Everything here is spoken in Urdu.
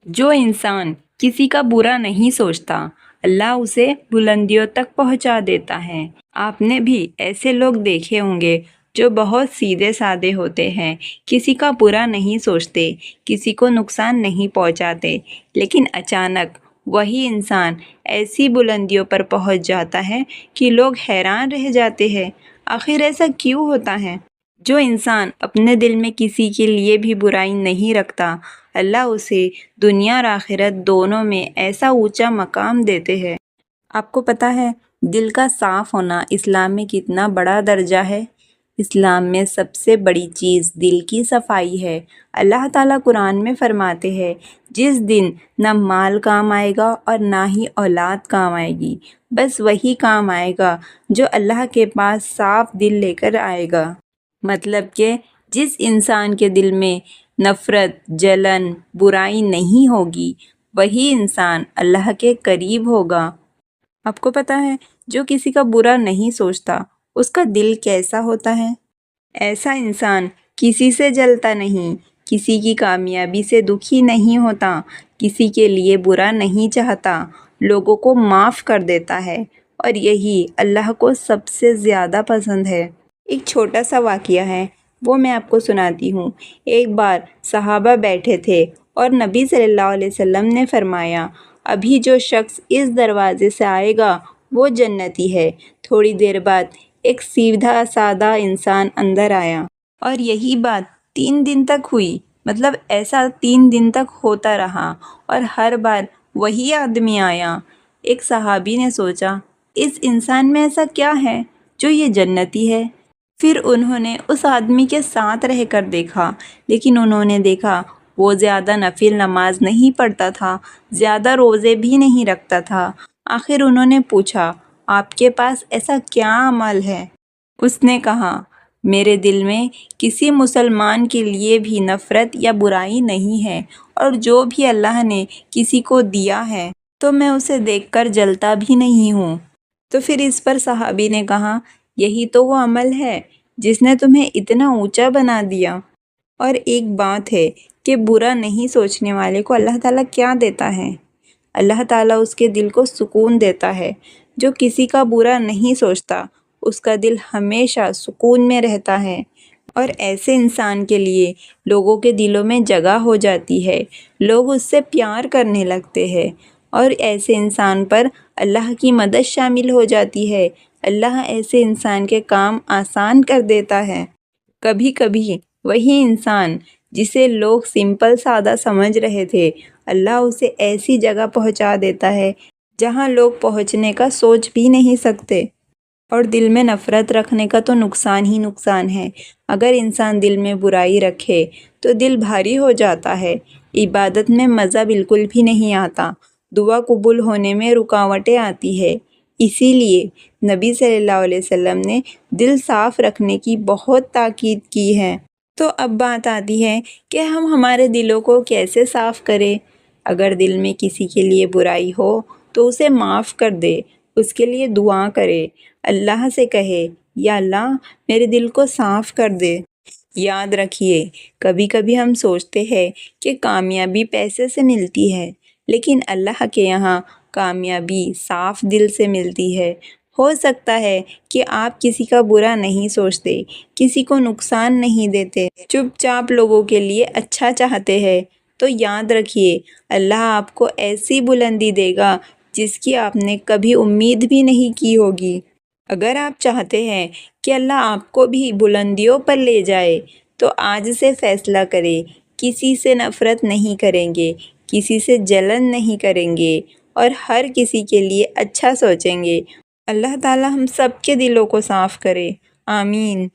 جو انسان کسی کا برا نہیں سوچتا اللہ اسے بلندیوں تک پہنچا دیتا ہے۔ آپ نے بھی ایسے لوگ دیکھے ہوں گے جو بہت سیدھے سادے ہوتے ہیں، کسی کا برا نہیں سوچتے، کسی کو نقصان نہیں پہنچاتے، لیکن اچانک وہی انسان ایسی بلندیوں پر پہنچ جاتا ہے کہ لوگ حیران رہ جاتے ہیں، آخر ایسا کیوں ہوتا ہے؟ جو انسان اپنے دل میں کسی کے لیے بھی برائی نہیں رکھتا، اللہ اسے دنیا اور آخرت دونوں میں ایسا اونچا مقام دیتے ہیں۔ آپ کو پتہ ہے دل کا صاف ہونا اسلام میں کتنا بڑا درجہ ہے؟ اسلام میں سب سے بڑی چیز دل کی صفائی ہے۔ اللہ تعالیٰ قرآن میں فرماتے ہیں، جس دن نہ مال کام آئے گا اور نہ ہی اولاد کام آئے گی، بس وہی کام آئے گا جو اللہ کے پاس صاف دل لے کر آئے گا۔ مطلب کہ جس انسان کے دل میں نفرت، جلن، برائی نہیں ہوگی، وہی انسان اللہ کے قریب ہوگا۔ آپ کو پتہ ہے جو کسی کا برا نہیں سوچتا اس کا دل کیسا ہوتا ہے؟ ایسا انسان کسی سے جلتا نہیں، کسی کی کامیابی سے دکھی نہیں ہوتا، کسی کے لیے برا نہیں چاہتا، لوگوں کو معاف کر دیتا ہے، اور یہی اللہ کو سب سے زیادہ پسند ہے۔ ایک چھوٹا سا واقعہ ہے، وہ میں آپ کو سناتی ہوں۔ ایک بار صحابہ بیٹھے تھے اور نبی صلی اللہ علیہ وسلم نے فرمایا، ابھی جو شخص اس دروازے سے آئے گا وہ جنتی ہے۔ تھوڑی دیر بعد ایک سیدھا سادہ انسان اندر آیا، اور یہی بات 3 دن تک ہوئی۔ مطلب ایسا 3 دن تک ہوتا رہا، اور ہر بار وہی آدمی آیا۔ ایک صحابی نے سوچا، اس انسان میں ایسا کیا ہے جو یہ جنتی ہے؟ پھر انہوں نے اس آدمی کے ساتھ رہ کر دیکھا، لیکن انہوں نے دیکھا وہ زیادہ نفل نماز نہیں پڑھتا تھا، زیادہ روزے بھی نہیں رکھتا تھا۔ آخر انہوں نے پوچھا، آپ کے پاس ایسا کیا عمل ہے؟ اس نے کہا، میرے دل میں کسی مسلمان کے لیے بھی نفرت یا برائی نہیں ہے، اور جو بھی اللہ نے کسی کو دیا ہے تو میں اسے دیکھ کر جلتا بھی نہیں ہوں۔ تو پھر اس پر صحابی نے کہا، یہی تو وہ عمل ہے جس نے تمہیں اتنا اونچا بنا دیا۔ اور ایک بات ہے کہ برا نہیں سوچنے والے کو اللہ تعالیٰ کیا دیتا ہے؟ اللہ تعالیٰ اس کے دل کو سکون دیتا ہے۔ جو کسی کا برا نہیں سوچتا اس کا دل ہمیشہ سکون میں رہتا ہے، اور ایسے انسان کے لیے لوگوں کے دلوں میں جگہ ہو جاتی ہے، لوگ اس سے پیار کرنے لگتے ہیں، اور ایسے انسان پر اللہ کی مدد شامل ہو جاتی ہے۔ اللہ ایسے انسان کے کام آسان کر دیتا ہے۔ کبھی کبھی وہی انسان جسے لوگ سمپل سادہ سمجھ رہے تھے، اللہ اسے ایسی جگہ پہنچا دیتا ہے جہاں لوگ پہنچنے کا سوچ بھی نہیں سکتے۔ اور دل میں نفرت رکھنے کا تو نقصان ہی نقصان ہے۔ اگر انسان دل میں برائی رکھے تو دل بھاری ہو جاتا ہے، عبادت میں مزہ بالکل بھی نہیں آتا، دعا قبول ہونے میں رکاوٹیں آتی ہے۔ اسی لیے نبی صلی اللہ علیہ وسلم نے دل صاف رکھنے کی بہت تاکید کی ہے۔ تو اب بات آتی ہے کہ ہم ہمارے دلوں کو کیسے صاف کریں؟ اگر دل میں کسی کے لیے برائی ہو تو اسے معاف کر دے، اس کے لیے دعا کرے، اللہ سے کہے، یا اللہ میرے دل کو صاف کر دے۔ یاد رکھیے، کبھی کبھی ہم سوچتے ہیں کہ کامیابی پیسے سے ملتی ہے، لیکن اللہ کے یہاں کامیابی صاف دل سے ملتی ہے۔ ہو سکتا ہے کہ آپ کسی کا برا نہیں سوچتے، کسی کو نقصان نہیں دیتے، چپ چاپ لوگوں کے لیے اچھا چاہتے ہیں، تو یاد رکھیے اللہ آپ کو ایسی بلندی دے گا جس کی آپ نے کبھی امید بھی نہیں کی ہوگی۔ اگر آپ چاہتے ہیں کہ اللہ آپ کو بھی بلندیوں پر لے جائے تو آج سے فیصلہ کریں، کسی سے نفرت نہیں کریں گے، کسی سے جلن نہیں کریں گے، اور ہر کسی کے لیے اچھا سوچیں گے۔ اللہ تعالیٰ ہم سب کے دلوں کو صاف کرے، آمین۔